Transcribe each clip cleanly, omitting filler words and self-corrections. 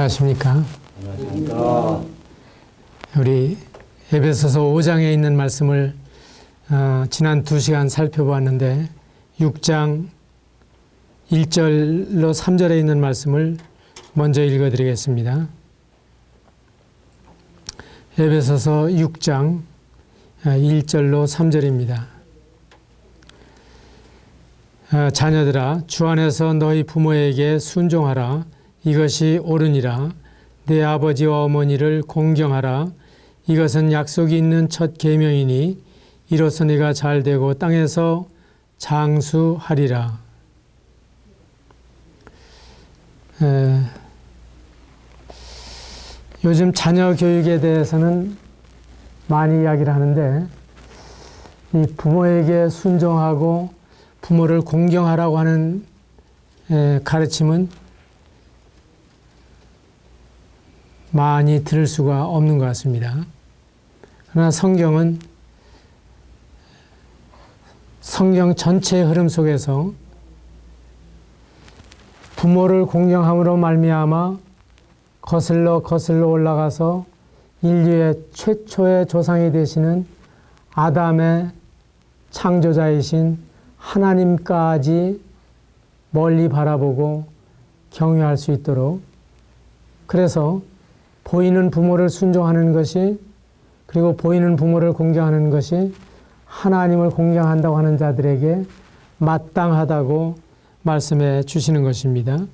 안녕하십니까. 안녕하십니까. 우리 에베소서 5장에 있는 말씀을 지난 2시간 살펴보았는데 6장 1절로 3절에 있는 말씀을 먼저 읽어드리겠습니다. 에베소서 6장 1절로 3절입니다. 자녀들아, 주 안에서 너희 부모에게 순종하라. 이것이 옳으니라. 내 아버지와 어머니를 공경하라. 이것은 약속이 있는 첫 계명이니 이로써 네가 잘되고 땅에서 장수하리라. 요즘 자녀 교육에 대해서는 많이 이야기를 하는데 이 부모에게 순종하고 부모를 공경하라고 하는 가르침은 많이 들을 수가 없는 것 같습니다. 그러나 성경은 성경 전체의 흐름 속에서 부모를 공경함으로 말미암아 거슬러 올라가서 인류의 최초의 조상이 되시는 아담의 창조자이신 하나님까지 멀리 바라보고 경외할 수 있도록, 그래서 보이는 부모를 순종하는 것이, 그리고 보이는 부모를 공경하는 것이 하나님을 공경한다고 하는 자들에게 마땅하다고 말씀해 주시는 것입니다.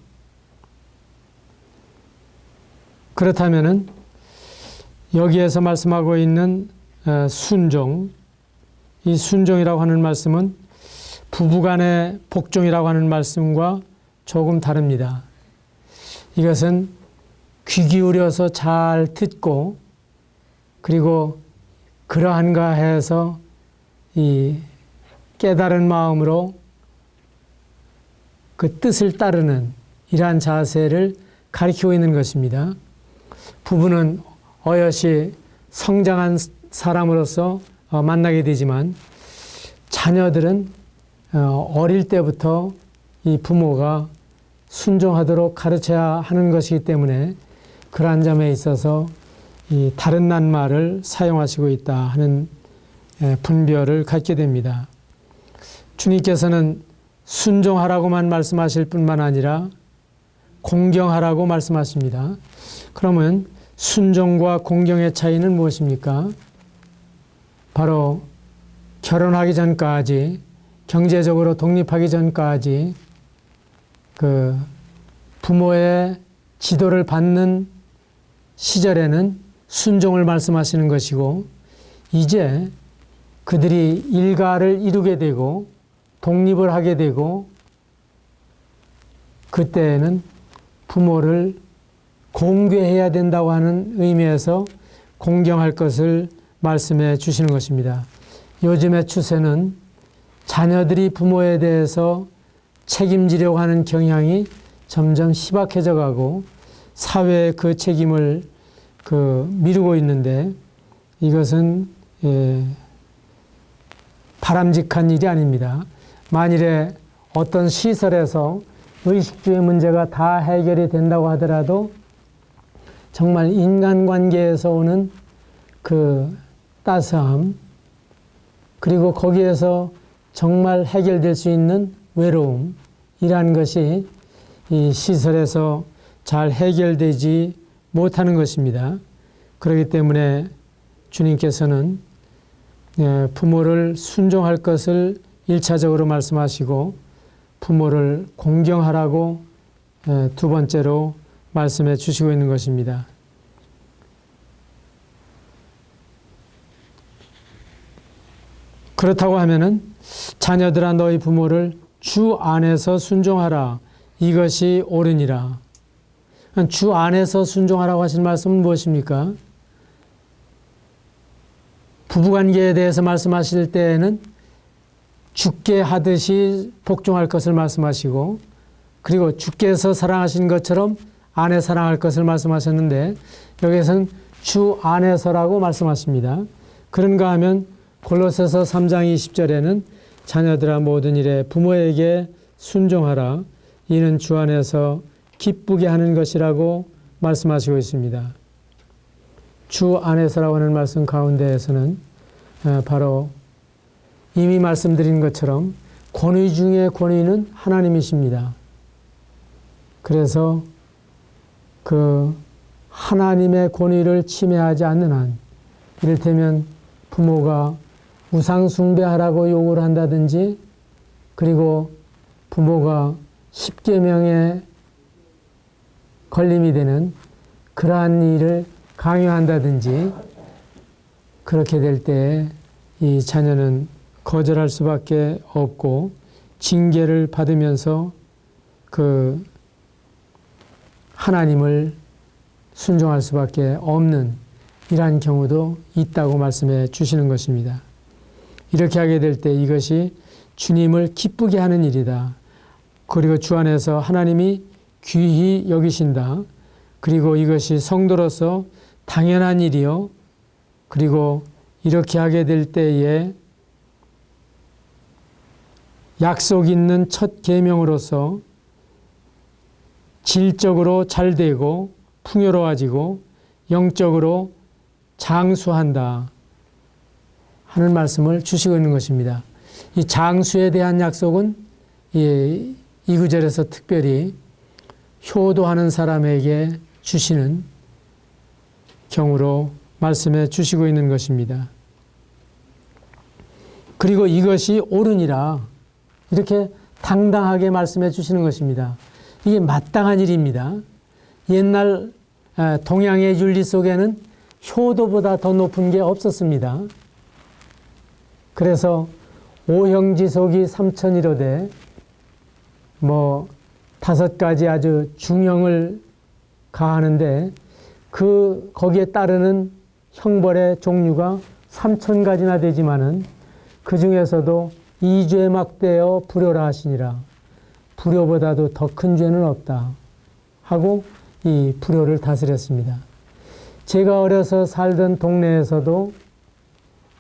그렇다면은 여기에서 말씀하고 있는 순종, 이 순종이라고 하는 말씀은 부부간의 복종이라고 하는 말씀과 조금 다릅니다. 이것은 귀 기울여서 잘 듣고, 그리고 그러한가 해서 이 깨달은 마음으로 그 뜻을 따르는 이러한 자세를 가리키고 있는 것입니다. 부부는 어여시 성장한 사람으로서 만나게 되지만 자녀들은 어릴 때부터 이 부모가 순종하도록 가르쳐야 하는 것이기 때문에 그러한 점에 있어서 이 다른 낱말을 사용하시고 있다 하는 분별을 갖게 됩니다. 주님께서는 순종하라고만 말씀하실 뿐만 아니라 공경하라고 말씀하십니다. 그러면 순종과 공경의 차이는 무엇입니까? 바로 결혼하기 전까지, 경제적으로 독립하기 전까지 그 부모의 지도를 받는 시절에는 순종을 말씀하시는 것이고, 이제 그들이 일가를 이루게 되고 독립을 하게 되고 그때에는 부모를 공경해야 된다고 하는 의미에서 공경할 것을 말씀해 주시는 것입니다. 요즘의 추세는 자녀들이 부모에 대해서 책임지려고 하는 경향이 점점 희박해져 가고 사회에 그 책임을 미루고 있는데, 이것은 바람직한 일이 아닙니다. 만일에 어떤 시설에서 의식주의 문제가 다 해결이 된다고 하더라도 정말 인간관계에서 오는 그 따스함, 그리고 거기에서 정말 해결될 수 있는 외로움, 이러한 것이 이 시설에서 잘 해결되지 못하는 것입니다. 그렇기 때문에 주님께서는 부모를 순종할 것을 1차적으로 말씀하시고 부모를 공경하라고 두 번째로 말씀해 주시고 있는 것입니다. 그렇다고 하면은 자녀들아 너희 부모를 주 안에서 순종하라. 이것이 옳으니라. 주 안에서 순종하라고 하신 말씀은 무엇입니까? 부부관계에 대해서 말씀하실 때에는 주께 하듯이 복종할 것을 말씀하시고, 그리고 주께서 사랑하신 것처럼 아내 사랑할 것을 말씀하셨는데 여기에서는 주 안에서라고 말씀하십니다. 그런가 하면 골로새서 3장 20절에는 자녀들아 모든 일에 부모에게 순종하라. 이는 주 안에서 기쁘게 하는 것이라고 말씀하시고 있습니다. 주 안에서라고 하는 말씀 가운데에서는 바로 이미 말씀드린 것처럼 권위 중에 권위는 하나님이십니다. 그래서 그 하나님의 권위를 침해하지 않는 한, 이를테면 부모가 우상 숭배하라고 요구를 한다든지, 그리고 부모가 십계명에 걸림이 되는 그러한 일을 강요한다든지, 그렇게 될 때 이 자녀는 거절할 수밖에 없고 징계를 받으면서 그 하나님을 순종할 수밖에 없는 이러한 경우도 있다고 말씀해 주시는 것입니다. 이렇게 하게 될 때 이것이 주님을 기쁘게 하는 일이다. 그리고 주 안에서 하나님이 귀히 여기신다. 그리고 이것이 성도로서 당연한 일이요. 그리고 이렇게 하게 될 때에 약속 있는 첫 계명으로서 질적으로 잘 되고 풍요로워지고 영적으로 장수한다 하는 말씀을 주시고 있는 것입니다. 이 장수에 대한 약속은 이 구절에서 특별히 효도하는 사람에게 주시는 경우로 말씀해 주시고 있는 것입니다. 그리고 이것이 옳으니라 이렇게 당당하게 말씀해 주시는 것입니다. 이게 마땅한 일입니다. 옛날 동양의 윤리 속에는 효도보다 더 높은 게 없었습니다. 그래서 오형지속이 삼천이로되 5가지 아주 중형을 가하는데 거기에 따르는 형벌의 종류가 3000가지나 되지만은 그 중에서도 이죄 막대여 불효라 하시니라. 불효보다도 더 큰 죄는 없다 하고 이 불효를 다스렸습니다. 제가 어려서 살던 동네에서도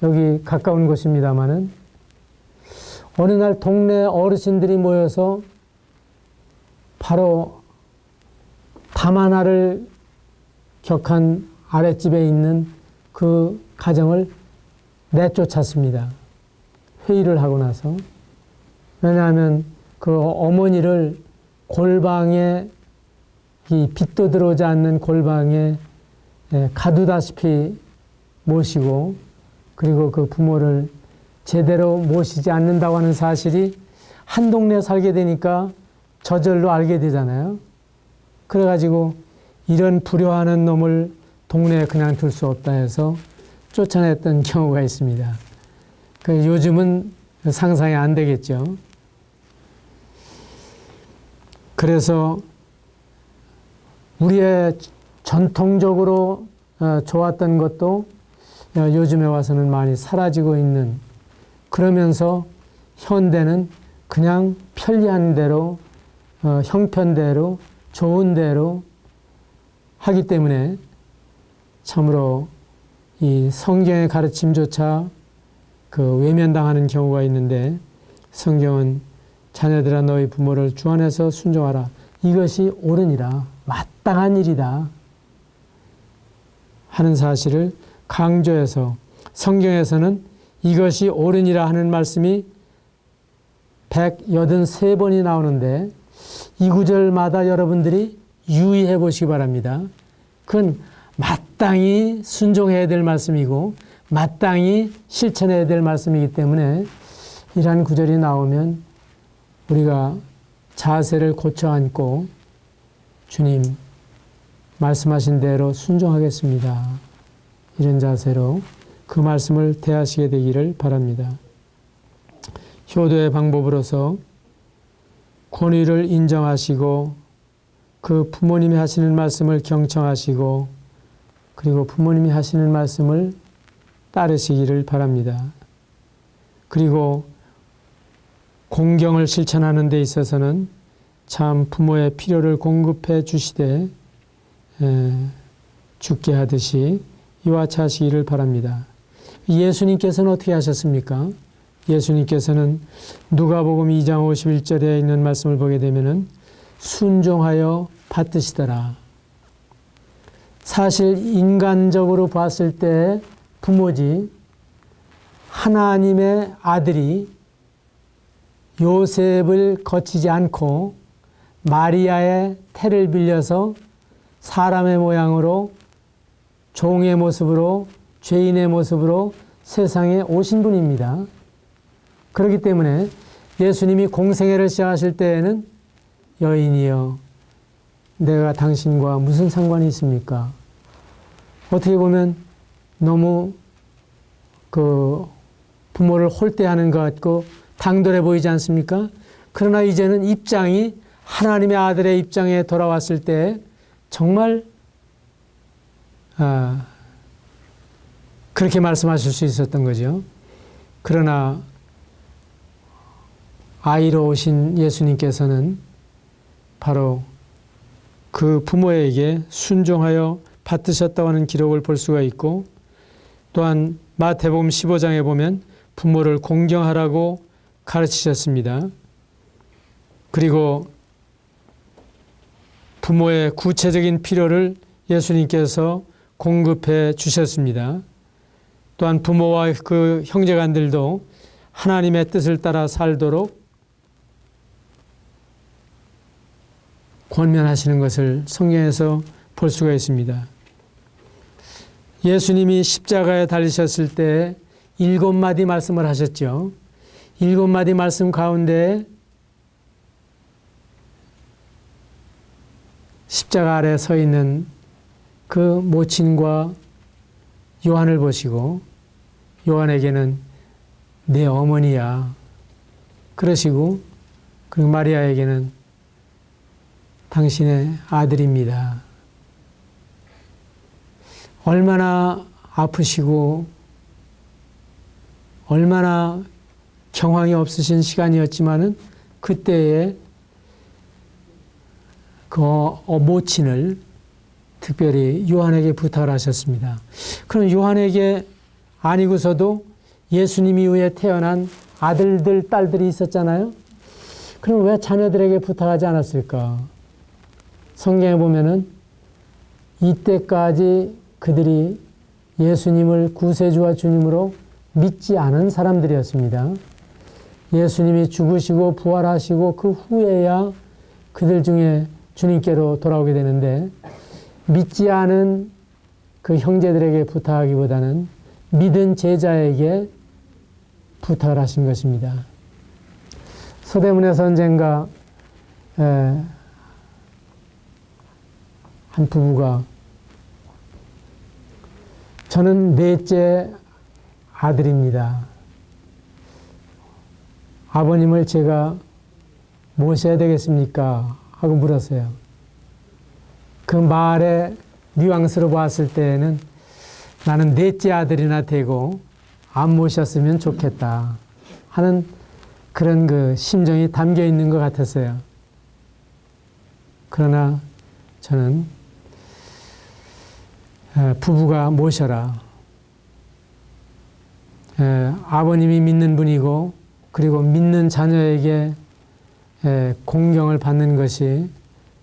여기 가까운 곳입니다마는 어느 날 동네 어르신들이 모여서 바로 담 하나를 격한 아랫집에 있는 그 가정을 내쫓았습니다. 회의를 하고 나서. 왜냐하면 그 어머니를 골방에 이 빛도 들어오지 않는 골방에 가두다시피 모시고, 그리고 그 부모를 제대로 모시지 않는다고 하는 사실이 한 동네에 살게 되니까 저절로 알게 되잖아요. 그래가지고 이런 불효하는 놈을 동네에 그냥 둘 수 없다 해서 쫓아냈던 경우가 있습니다. 요즘은 상상이 안 되겠죠. 그래서 우리의 전통적으로 좋았던 것도 요즘에 와서는 많이 사라지고 있는, 그러면서 현대는 그냥 편리한 대로 형편대로 좋은 대로 하기 때문에 참으로 이 성경의 가르침조차 외면당하는 경우가 있는데, 성경은 자녀들아 너희 부모를 주 안에서 순종하라. 이것이 옳으니라. 마땅한 일이다 하는 사실을 강조해서, 성경에서는 이것이 옳으니라 하는 말씀이 183번이 나오는데 이 구절마다 여러분들이 유의해 보시기 바랍니다. 그건 마땅히 순종해야 될 말씀이고 마땅히 실천해야 될 말씀이기 때문에 이러한 구절이 나오면 우리가 자세를 고쳐 앉고 주님 말씀하신 대로 순종하겠습니다. 이런 자세로 그 말씀을 대하시게 되기를 바랍니다. 효도의 방법으로서 권위를 인정하시고 그 부모님이 하시는 말씀을 경청하시고 그리고 부모님이 하시는 말씀을 따르시기를 바랍니다. 그리고 공경을 실천하는 데 있어서는 참 부모의 필요를 공급해 주시되 죽게 하듯이 이와 같이 하시기를 바랍니다. 예수님께서는 어떻게 하셨습니까? 예수님께서는 누가복음 2장 51절에 있는 말씀을 보게 되면은 순종하여 받드시더라. 사실 인간적으로 봤을 때 부모지 하나님의 아들이 요셉을 거치지 않고 마리아의 태를 빌려서 사람의 모양으로 종의 모습으로 죄인의 모습으로 세상에 오신 분입니다. 그렇기 때문에 예수님이 공생애를 시작하실 때에는 여인이여 내가 당신과 무슨 상관이 있습니까? 어떻게 보면 너무 부모를 홀대하는 것 같고 당돌해 보이지 않습니까? 그러나 이제는 입장이 하나님의 아들의 입장에 돌아왔을 때 정말 그렇게 말씀하실 수 있었던 거죠. 그러나 아이로 오신 예수님께서는 바로 그 부모에게 순종하여 받드셨다고 하는 기록을 볼 수가 있고, 또한 마태복음 15장에 보면 부모를 공경하라고 가르치셨습니다. 그리고 부모의 구체적인 필요를 예수님께서 공급해 주셨습니다. 또한 부모와 그 형제간들도 하나님의 뜻을 따라 살도록 권면하시는 것을 성경에서 볼 수가 있습니다. 예수님이 십자가에 달리셨을 때 7마디 말씀을 하셨죠. 7마디 말씀 가운데 십자가 아래 서 있는 그 모친과 요한을 보시고 요한에게는 내 어머니야 그러시고, 그리고 마리아에게는 당신의 아들입니다. 얼마나 아프시고 얼마나 경황이 없으신 시간이었지만은 그때에 그 모친을 특별히 요한에게 부탁을 하셨습니다. 그럼 요한에게 아니고서도 예수님 이후에 태어난 아들들, 딸들이 있었잖아요. 그럼 왜 자녀들에게 부탁하지 않았을까? 성경에 보면은 이때까지 그들이 예수님을 구세주와 주님으로 믿지 않은 사람들이었습니다. 예수님이 죽으시고 부활하시고 그 후에야 그들 중에 주님께로 돌아오게 되는데, 믿지 않은 그 형제들에게 부탁하기보다는 믿은 제자에게 부탁을 하신 것입니다. 서대문에서 언젠가 한 부부가 저는 넷째 아들입니다. 아버님을 제가 모셔야 되겠습니까? 하고 물었어요. 그 말의 뉘앙스로 봤을 때에는 나는 넷째 아들이나 되고 안 모셨으면 좋겠다 하는 그런 그 심정이 담겨 있는 것 같았어요. 그러나 저는 부부가 모셔라. 아버님이 믿는 분이고 그리고 믿는 자녀에게 공경을 받는 것이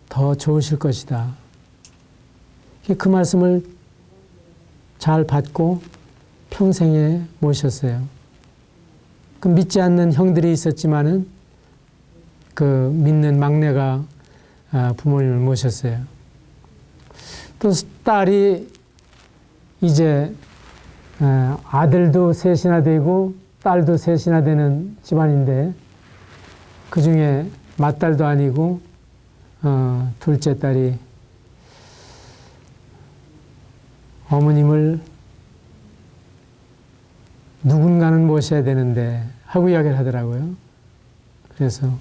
더 좋으실 것이다. 그 말씀을 잘 받고 평생에 모셨어요. 그 믿지 않는 형들이 있었지만은 그 믿는 막내가 부모님을 모셨어요. 또 딸이 이제 아들도 셋이나 되고 딸도 셋이나 되는 집안인데, 그 중에 맏딸도 아니고 둘째 딸이 어머님을 누군가는 모셔야 되는데 하고 이야기를 하더라고요. 그래서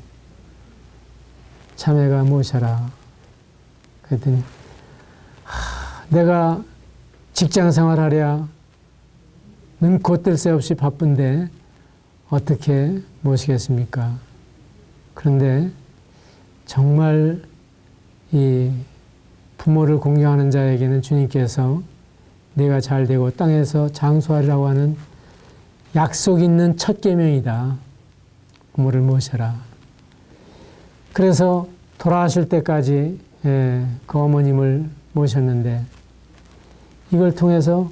자매가 모셔라. 그랬더니 내가 직장 생활하랴 눈코 뜰 새 없이 바쁜데 어떻게 모시겠습니까? 그런데 정말 이 부모를 공경하는 자에게는 주님께서 내가 잘 되고 땅에서 장수하리라고 하는 약속 있는 첫 계명이다. 부모를 모셔라. 그래서 돌아가실 때까지 그 어머님을 모셨는데 이걸 통해서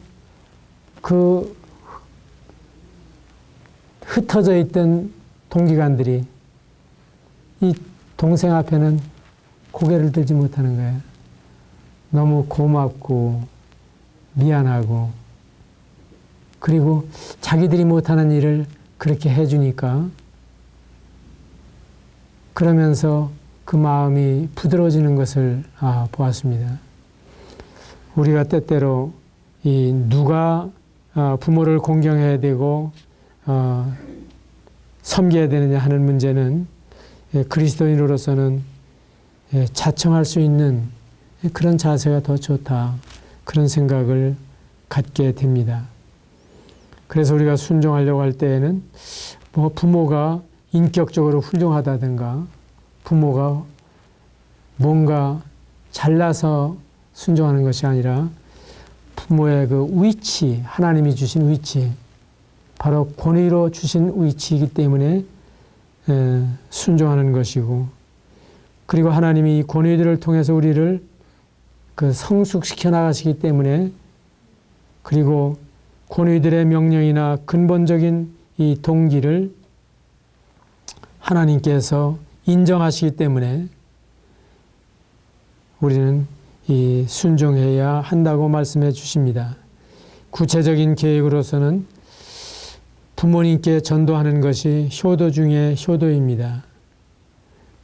그 흩어져 있던 동기관들이 이 동생 앞에는 고개를 들지 못하는 거예요. 너무 고맙고 미안하고, 그리고 자기들이 못하는 일을 그렇게 해주니까 그러면서 그 마음이 부드러워지는 것을 보았습니다. 우리가 때때로 누가 부모를 공경해야 되고 섬겨야 되느냐 하는 문제는 그리스도인으로서는 자청할 수 있는 그런 자세가 더 좋다, 그런 생각을 갖게 됩니다. 그래서 우리가 순종하려고 할 때에는 부모가 인격적으로 훌륭하다든가 부모가 뭔가 잘나서 순종하는 것이 아니라 부모의 그 위치, 하나님이 주신 위치, 바로 권위로 주신 위치이기 때문에 순종하는 것이고, 그리고 하나님이 이 권위들을 통해서 우리를 그 성숙시켜 나가시기 때문에, 그리고 권위들의 명령이나 근본적인 이 동기를 하나님께서 인정하시기 때문에 우리는 이 순종해야 한다고 말씀해 주십니다. 구체적인 계획으로서는 부모님께 전도하는 것이 효도 중에 효도입니다.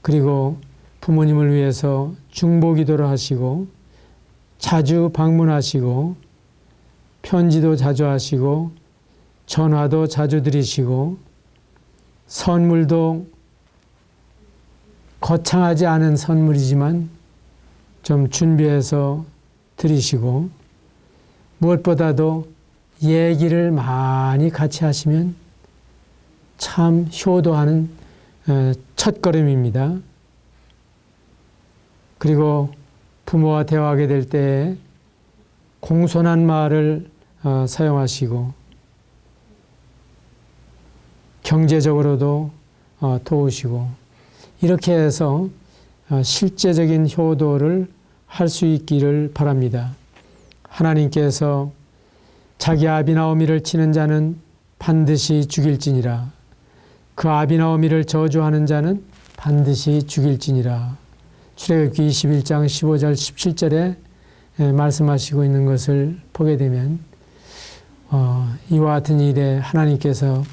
그리고 부모님을 위해서 중보기도를 하시고 자주 방문하시고 편지도 자주 하시고 전화도 자주 드리시고 선물도 거창하지 않은 선물이지만 좀 준비해서 드리시고, 무엇보다도 얘기를 많이 같이 하시면 참 효도하는 첫걸음입니다. 그리고 부모와 대화하게 될 때 공손한 말을 사용하시고 경제적으로도 도우시고, 이렇게 해서 실제적인 효도를 할 수 있기를 바랍니다. 하나님께서 자기 아비나오미를 치는 자는 반드시 죽일지니라, 그 아비나오미를 저주하는 자는 반드시 죽일지니라. 출애굽기 21장 15절 17절에 말씀하시고 있는 것을 보게 되면 이와 같은 일에 하나님께서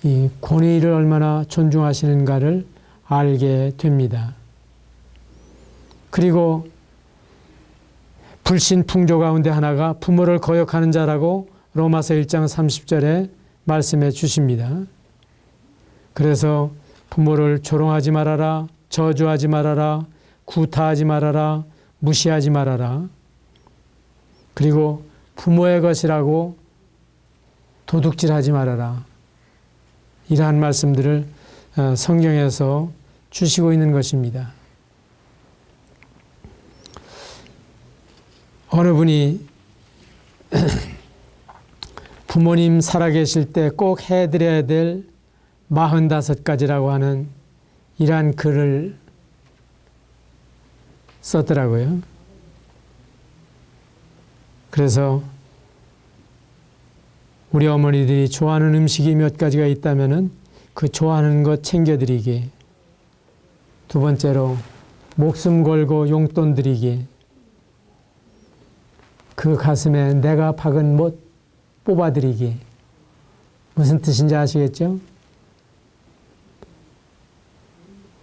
이 권위를 얼마나 존중하시는가를 알게 됩니다. 그리고 불신풍조 가운데 하나가 부모를 거역하는 자라고 로마서 1장 30절에 말씀해 주십니다. 그래서 부모를 조롱하지 말아라, 저주하지 말아라, 구타하지 말아라, 무시하지 말아라. 그리고 부모의 것이라고 도둑질하지 말아라. 이러한 말씀들을 성경에서 주시고 있는 것입니다. 어느 분이 부모님 살아계실 때 꼭 해드려야 될 45가지라고 하는 이러한 글을 썼더라고요. 그래서 우리 어머니들이 좋아하는 음식이 몇 가지가 있다면은 그 좋아하는 것 챙겨드리기, 두 번째로 목숨 걸고 용돈 드리기, 그 가슴에 내가 박은 못 뽑아드리기. 무슨 뜻인지 아시겠죠?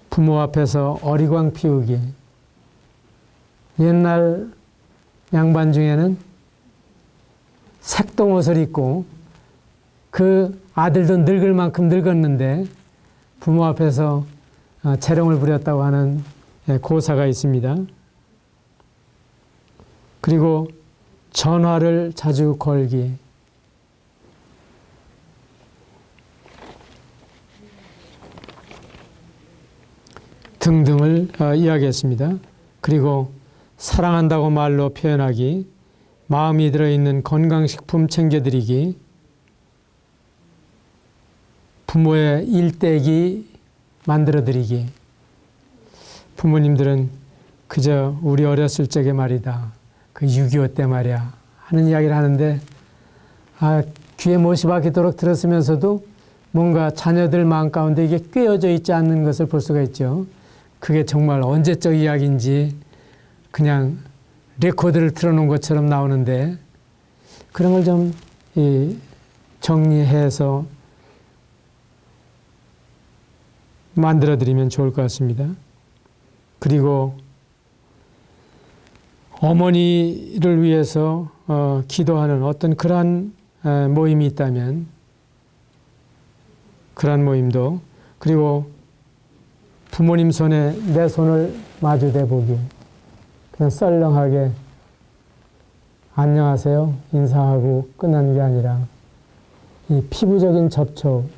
부모 앞에서 어리광 피우기. 옛날 양반 중에는 색동옷을 입고 그 아들도 늙을 만큼 늙었는데 부모 앞에서 재롱을 부렸다고 하는 고사가 있습니다. 그리고 전화를 자주 걸기. 등등을 이야기했습니다. 그리고 사랑한다고 말로 표현하기, 마음이 들어있는 건강식품 챙겨드리기, 부모의 일대기 만들어드리기. 부모님들은 그저 우리 어렸을 적에 말이다, 그 6.25 때 말이야 하는 이야기를 하는데 귀에 못이 박히도록 들었으면서도 뭔가 자녀들 마음 가운데 이게 꿰어져 있지 않는 것을 볼 수가 있죠. 그게 정말 언제적 이야기인지 그냥 레코드를 틀어놓은 것처럼 나오는데 그런 걸 좀 정리해서 만들어드리면 좋을 것 같습니다. 그리고 어머니를 위해서 기도하는 어떤 그러한 모임이 있다면 그러한 모임도, 그리고 부모님 손에 내 손을 마주대 보기, 그냥 썰렁하게 안녕하세요 인사하고 끝나는 게 아니라 이 피부적인 접촉,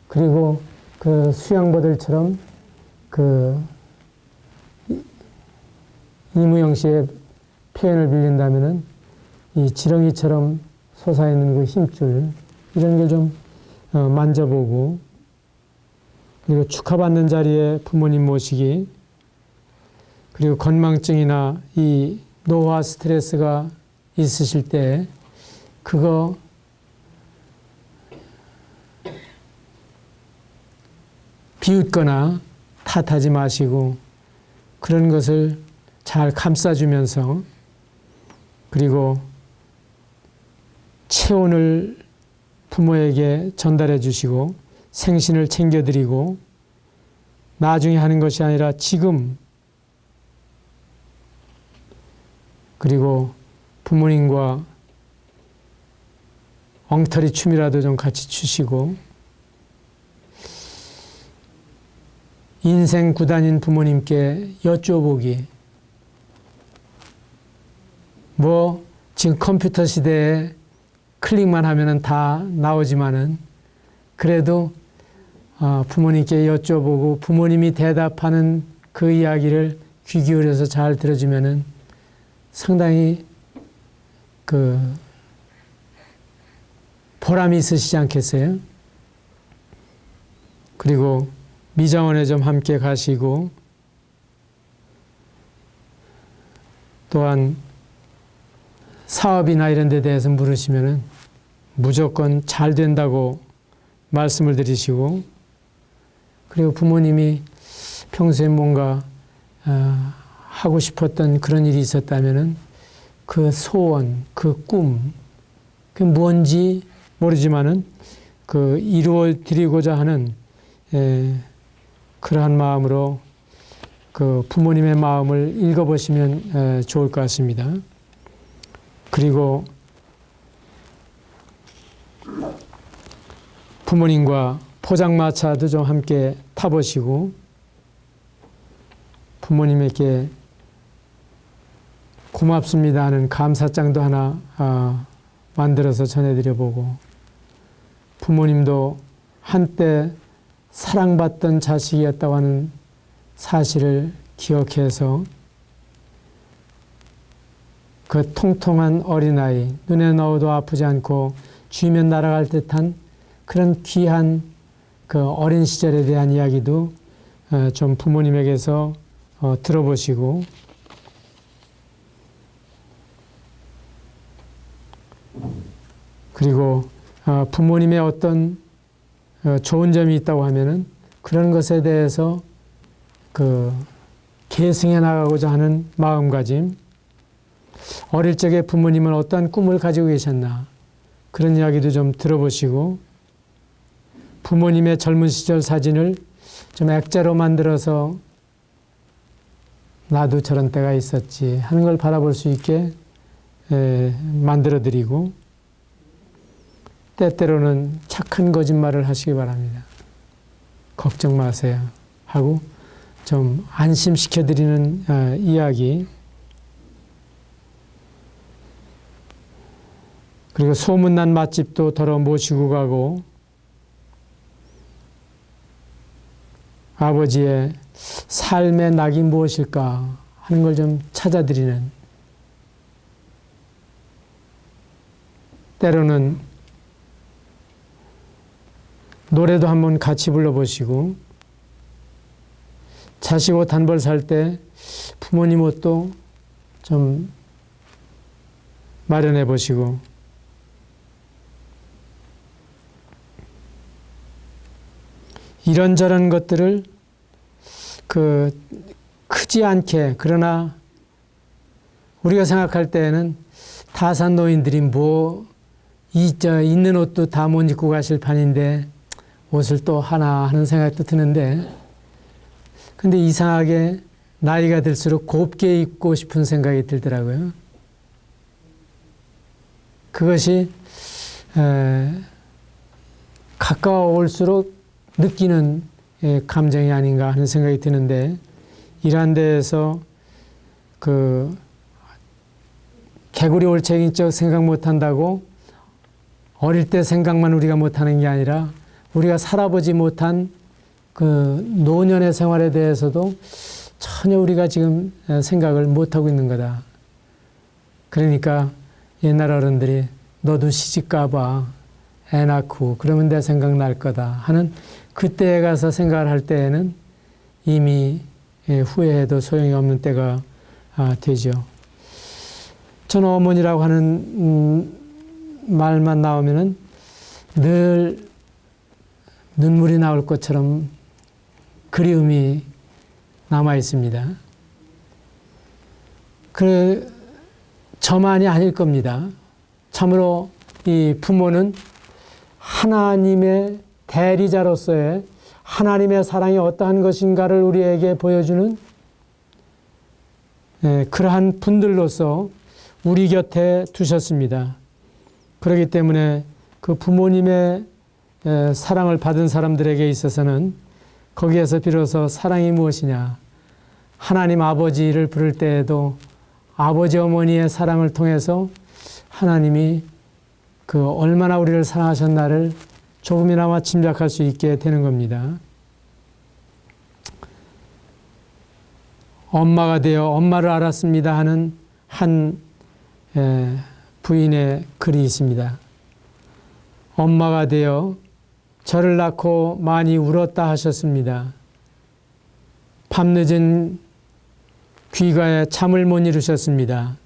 그리고 그 수양버들처럼 그 이무영 씨의 표현을 빌린다면은 이 지렁이처럼 솟아있는 그 힘줄, 이런 걸 좀 만져보고, 그리고 축하받는 자리에 부모님 모시기, 그리고 건망증이나 이 노화 스트레스가 있으실 때 그거 비웃거나 탓하지 마시고 그런 것을 잘 감싸주면서, 그리고 체온을 부모에게 전달해 주시고 생신을 챙겨드리고, 나중에 하는 것이 아니라 지금, 그리고 부모님과 엉터리 춤이라도 좀 같이 추시고, 인생 구단인 부모님께 여쭤보기. 뭐 지금 컴퓨터 시대에 클릭만 하면은 다 나오지만은 그래도 부모님께 여쭤보고 부모님이 대답하는 그 이야기를 귀 기울여서 잘 들어주면은 상당히 그 보람이 있으시지 않겠어요? 그리고 미자원에 좀 함께 가시고, 또한 사업이나 이런 데 대해서 물으시면은 무조건 잘 된다고 말씀을 드리시고, 그리고 부모님이 평소에 뭔가 하고 싶었던 그런 일이 있었다면은 그 소원, 그 꿈, 그 뭔지 모르지만은 그 이루어 드리고자 하는 그러한 마음으로 그 부모님의 마음을 읽어보시면 좋을 것 같습니다. 그리고 부모님과 포장마차도 좀 함께 타보시고, 부모님에게 고맙습니다 하는 감사장도 하나 만들어서 전해드려보고, 부모님도 한때 사랑받던 자식이었다고 하는 사실을 기억해서 그 통통한 어린아이, 눈에 넣어도 아프지 않고 쥐면 날아갈 듯한 그런 귀한 그 어린 시절에 대한 이야기도 좀 부모님에게서 들어보시고, 그리고 부모님의 어떤 좋은 점이 있다고 하면은 그런 것에 대해서 그 계승해 나가고자 하는 마음가짐, 어릴 적에 부모님은 어떠한 꿈을 가지고 계셨나, 그런 이야기도 좀 들어보시고, 부모님의 젊은 시절 사진을 좀 액자로 만들어서 나도 저런 때가 있었지 하는 걸 바라볼 수 있게 만들어드리고, 때때로는 착한 거짓말을 하시기 바랍니다. 걱정 마세요 하고 좀 안심시켜드리는 이야기, 그리고 소문난 맛집도 더러 모시고 가고, 아버지의 삶의 낙이 무엇일까 하는 걸 좀 찾아드리는, 때로는 노래도 한번 같이 불러보시고, 자식 옷 한 벌 살 때 부모님 옷도 좀 마련해 보시고 이런저런 것들을 크지 않게, 그러나 우리가 생각할 때에는 다산 노인들이 있는 옷도 다 못 입고 가실 판인데 옷을 또 하나 하는 생각도 드는데, 근데 이상하게 나이가 들수록 곱게 입고 싶은 생각이 들더라고요. 그것이 가까워올수록 느끼는 감정이 아닌가 하는 생각이 드는데, 이러한 데에서 개구리 올챙이적 생각 못한다고 어릴 때 생각만 우리가 못하는 게 아니라 우리가 살아보지 못한 노년의 생활에 대해서도 전혀 우리가 지금 생각을 못하고 있는 거다. 그러니까 옛날 어른들이 너도 시집 가봐, 애 낳고 그러면 내 생각 날 거다 하는, 그때에 가서 생각을 할 때에는 이미 후회해도 소용이 없는 때가 되죠. 저는 어머니라고 하는 말만 나오면은 늘 눈물이 나올 것처럼 그리움이 남아 있습니다. 저만이 아닐 겁니다. 참으로 이 부모는 하나님의 대리자로서의 하나님의 사랑이 어떠한 것인가를 우리에게 보여주는 그러한 분들로서 우리 곁에 두셨습니다. 그렇기 때문에 그 부모님의 사랑을 받은 사람들에게 있어서는 거기에서 비로소 사랑이 무엇이냐, 하나님 아버지를 부를 때에도 아버지 어머니의 사랑을 통해서 하나님이 얼마나 우리를 사랑하셨나를 조금이나마 짐작할 수 있게 되는 겁니다. 엄마가 되어 엄마를 알았습니다 하는 한 부인의 글이 있습니다. 엄마가 되어 저를 낳고 많이 울었다 하셨습니다. 밤늦은 귀가에 잠을 못 이루셨습니다.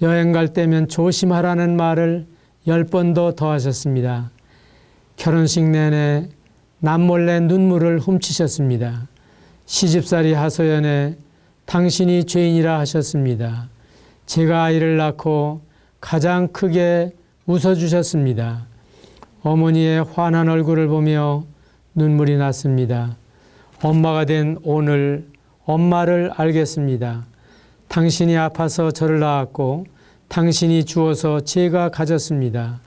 여행 갈 때면 조심하라는 말을 10번도 더 하셨습니다. 결혼식 내내 남몰래 눈물을 훔치셨습니다. 시집살이 하소연에 당신이 죄인이라 하셨습니다. 제가 아이를 낳고 가장 크게 웃어주셨습니다. 어머니의 환한 얼굴을 보며 눈물이 났습니다. 엄마가 된 오늘 엄마를 알겠습니다. 당신이 아파서 저를 낳았고 당신이 주어서 제가 가졌습니다.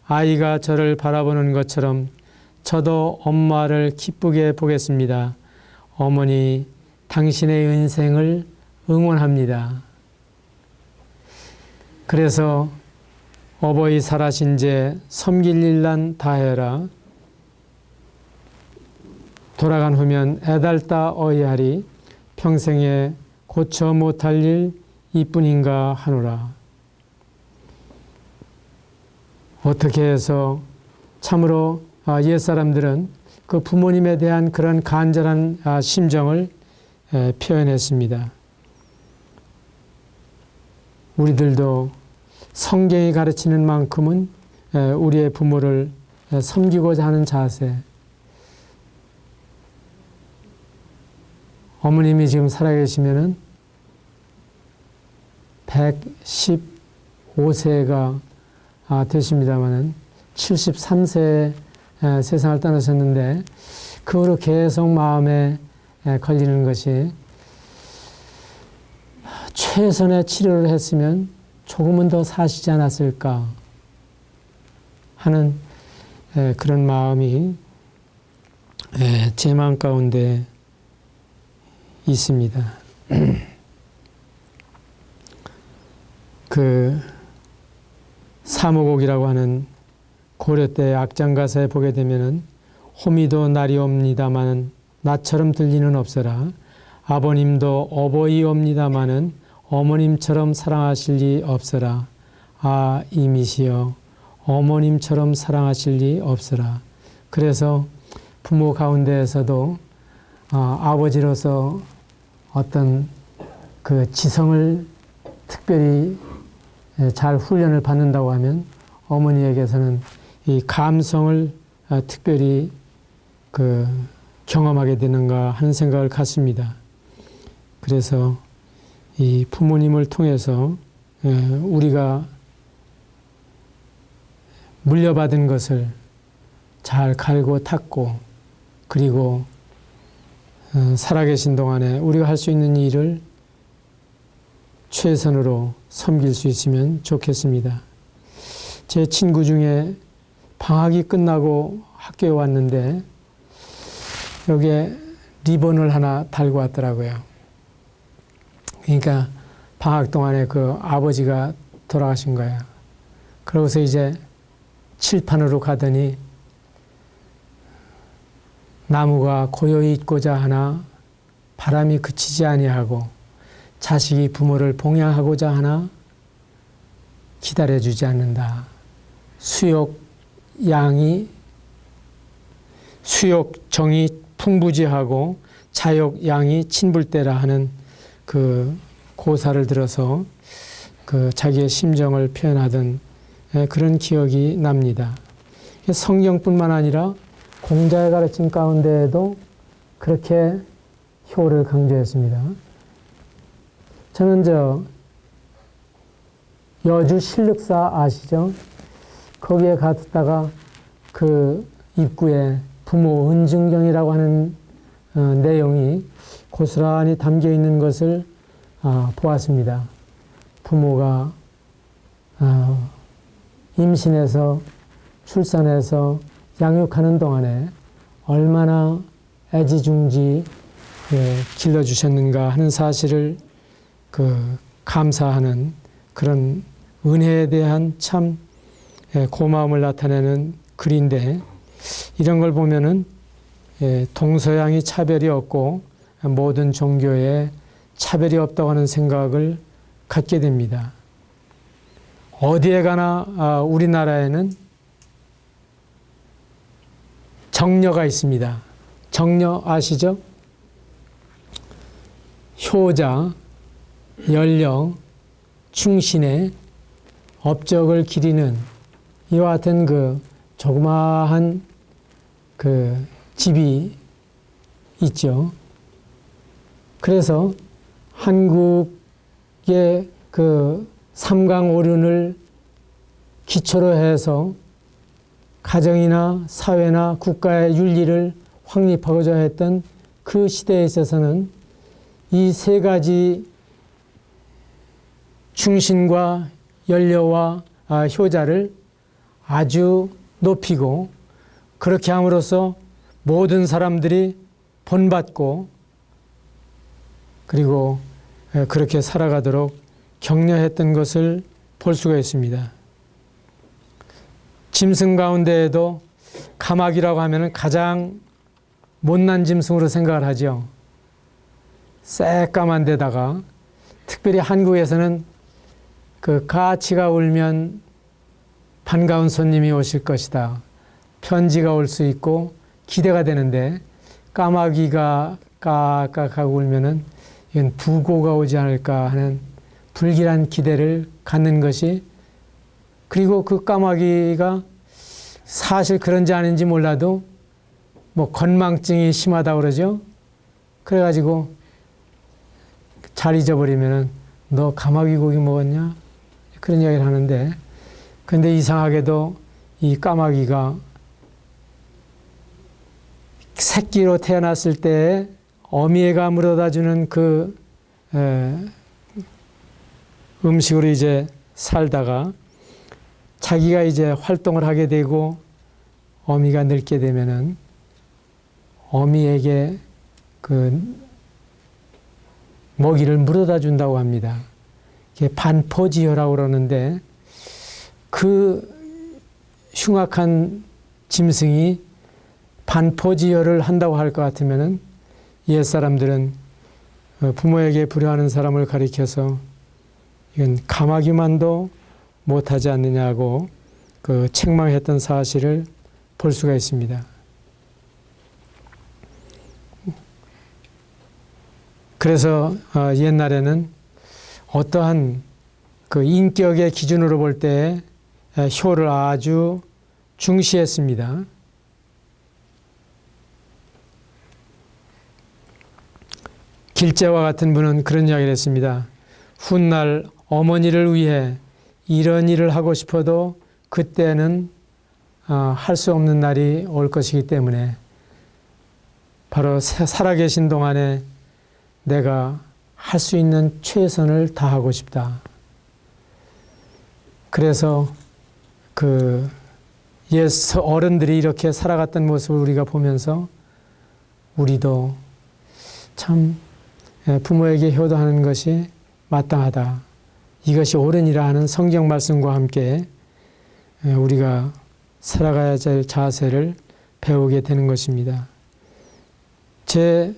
아이가 저를 바라보는 것처럼 저도 엄마를 기쁘게 보겠습니다. 어머니, 당신의 인생을 응원합니다. 그래서 어버이 살아신 제 섬길 일난 다해라. 돌아간 후면 애달다 어이하리. 평생에 고쳐 못할 일 이뿐인가 하노라. 어떻게 해서 참으로 옛사람들은 그 부모님에 대한 그런 간절한 심정을 표현했습니다. 우리들도 성경이 가르치는 만큼은 우리의 부모를 섬기고자 하는 자세, 어머님이 지금 살아계시면은 115세가 되십니다만은 73세에 세상을 떠나셨는데 그 후로 계속 마음에 걸리는 것이 최선의 치료를 했으면 조금은 더 사시지 않았을까 하는 그런 마음이 제 마음 가운데 있습니다. 그 사무곡이라고 하는 고려 때 악장 가사에 보게 되면은 호미도 날이 옵니다마는 나처럼 들리는 없어라. 아버님도 어버이 옵니다마는 어머님처럼 사랑하실 리 없어라. 아 이미시여 어머님처럼 사랑하실 리 없어라. 그래서 부모 가운데에서도 아버지로서 어떤 그 지성을 특별히 잘 훈련을 받는다고 하면 어머니에게서는 이 감성을 특별히 경험하게 되는가 하는 생각을 갖습니다. 그래서 이 부모님을 통해서 우리가 물려받은 것을 잘 갈고 닦고 그리고 살아계신 동안에 우리가 할 수 있는 일을 최선으로 섬길 수 있으면 좋겠습니다. 제 친구 중에 방학이 끝나고 학교에 왔는데 여기에 리본을 하나 달고 왔더라고요. 그러니까 방학 동안에 그 아버지가 돌아가신 거예요. 그러고서 이제 칠판으로 가더니 나무가 고요히 있고자 하나 바람이 그치지 아니하고 자식이 부모를 봉양하고자 하나 기다려주지 않는다. 수욕정이 풍부지하고 자욕양이 친불대라 하는 그 고사를 들어서 그 자기의 심정을 표현하던 그런 기억이 납니다. 성경뿐만 아니라 공자의 가르침 가운데에도 그렇게 효를 강조했습니다. 저는 여주 신륵사 아시죠? 거기에 갔다가 그 입구에 부모 은증경이라고 하는 내용이 고스란히 담겨 있는 것을 보았습니다. 부모가 임신해서 출산해서 양육하는 동안에 얼마나 애지중지 길러주셨는가 하는 사실을 감사하는 그런 은혜에 대한 참 고마움을 나타내는 글인데 이런 걸 보면은 동서양이 차별이 없고 모든 종교에 차별이 없다고 하는 생각을 갖게 됩니다. 어디에 가나 우리나라에는 정려가 있습니다. 정려 아시죠? 효자, 연령, 충신의 업적을 기리는 이와 같은 그 조그마한 그 집이 있죠. 그래서 한국의 그 삼강오륜을 기초로 해서 가정이나 사회나 국가의 윤리를 확립하고자 했던 그 시대에 있어서는 이 세 가지 충신과 연려와 효자를 아주 높이고 그렇게 함으로써 모든 사람들이 본받고 그리고 그렇게 살아가도록 격려했던 것을 볼 수가 있습니다. 짐승 가운데에도 가마귀라고 하면 가장 못난 짐승으로 생각을 하죠. 새까만 데다가 특별히 한국에서는 그 가치가 울면 반가운 손님이 오실 것이다. 편지가 올 수 있고 기대가 되는데 까마귀가 까까하고 울면은 이건 부고가 오지 않을까 하는 불길한 기대를 갖는 것이 그리고 그 까마귀가 사실 그런지 아닌지 몰라도 뭐 건망증이 심하다고 그러죠. 그래가지고 잘 잊어버리면은 너 까마귀 고기 먹었냐? 그런 이야기를 하는데 근데 이상하게도 이 까마귀가 새끼로 태어났을 때 어미애가 물어다 주는 그 음식으로 이제 살다가 자기가 이제 활동을 하게 되고 어미가 늙게 되면은 어미에게 그 먹이를 물어다 준다고 합니다. 이게 반포지효라고 그러는데 그 흉악한 짐승이 반포지효를 한다고 할 것 같으면은 옛 사람들은 부모에게 불효하는 사람을 가리켜서 이건 가마귀만도 못하지 않느냐고 그 책망했던 사실을 볼 수가 있습니다. 그래서 옛날에는 어떠한 그 인격의 기준으로 볼 때 효를 아주 중시했습니다. 길재와 같은 분은 그런 이야기를 했습니다. 훗날 어머니를 위해 이런 일을 하고 싶어도 그때는 할 수 없는 날이 올 것이기 때문에 바로 살아계신 동안에 내가 할 수 있는 최선을 다하고 싶다. 그래서 그 옛 어른들이 이렇게 살아갔던 모습을 우리가 보면서 우리도 참 부모에게 효도하는 것이 마땅하다. 이것이 옳으니라 하는 성경 말씀과 함께 우리가 살아가야 할 자세를 배우게 되는 것입니다. 제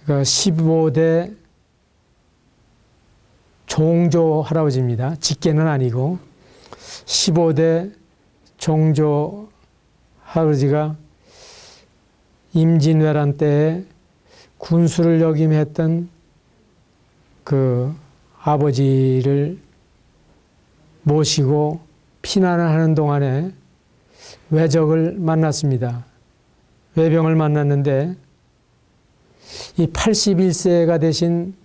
15대 종조 할아버지입니다. 직계는 아니고 15대 종조 할아버지가 임진왜란 때에 군수를 역임했던 그 아버지를 모시고 피난을 하는 동안에 외적을 만났습니다. 외병을 만났는데 이 81세가 되신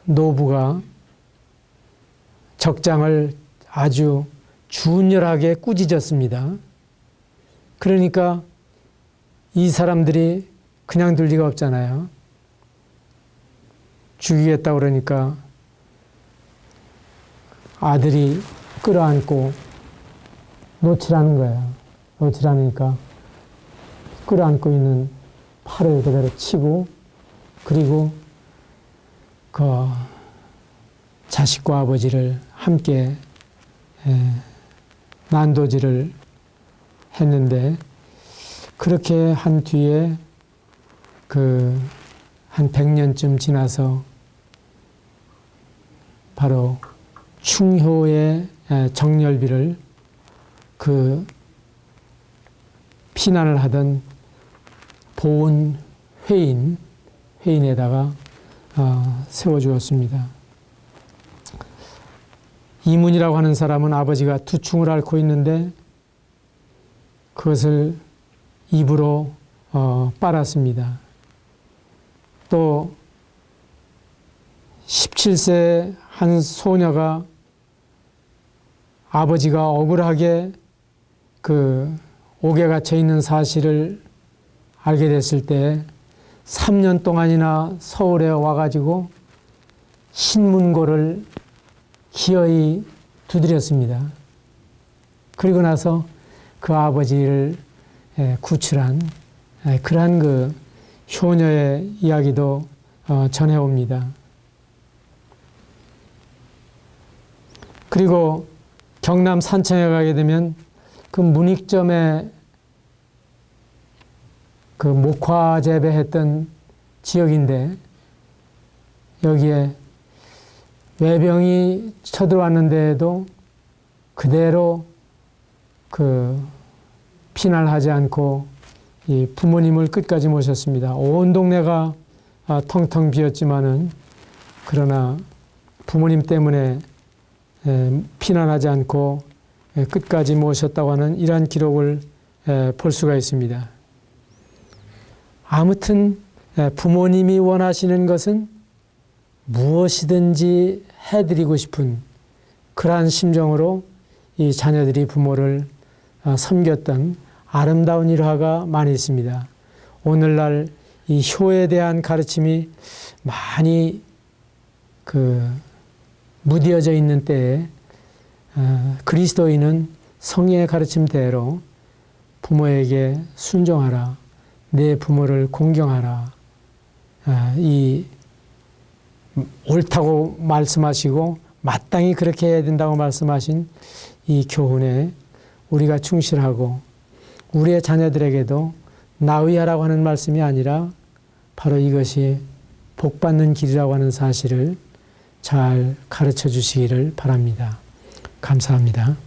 노부가 적장을 아주 준열하게 꾸짖었습니다. 그러니까 이 사람들이 그냥 둘 리가 없잖아요. 죽이겠다 그러니까 아들이 끌어안고 놓치라는 거예요. 놓치라니까 끌어안고 있는 팔을 그대로 치고 그리고 그 자식과 아버지를 함께 난도질을 했는데 그렇게 한 뒤에 그 한 100년쯤 지나서 바로 충효의 정렬비를 그 피난을 하던 보훈 회인에다가 세워주었습니다. 이문이라고 하는 사람은 아버지가 두충을 앓고 있는데 그것을 입으로 빨았습니다. 또 17세 한 소녀가 아버지가 억울하게 그 옥에 갇혀 있는 사실을 알게 됐을 때 3년 동안이나 서울에 와가지고 신문고를 기어이 두드렸습니다. 그리고 나서 그 아버지를 구출한 그러한 그 효녀의 이야기도 전해옵니다. 그리고 경남 산청에 가게 되면 그 문익점에 그 목화 재배했던 지역인데 여기에 외병이 쳐들어왔는데도 그대로 그 피난하지 않고 이 부모님을 끝까지 모셨습니다. 온 동네가 텅텅 비었지만은 그러나 부모님 때문에 피난하지 않고 끝까지 모셨다고 하는 이러한 기록을 볼 수가 있습니다. 아무튼 부모님이 원하시는 것은 무엇이든지 해드리고 싶은 그러한 심정으로 이 자녀들이 부모를 섬겼던 아름다운 일화가 많이 있습니다. 오늘날 이 효에 대한 가르침이 많이 무뎌져 있는 때에 그리스도인은 성령의 가르침대로 부모에게 순종하라, 내 부모를 공경하라, 이 옳다고 말씀하시고 마땅히 그렇게 해야 된다고 말씀하신 이 교훈에 우리가 충실하고 우리의 자녀들에게도 나의하라고 하는 말씀이 아니라 바로 이것이 복받는 길이라고 하는 사실을 잘 가르쳐 주시기를 바랍니다. 감사합니다.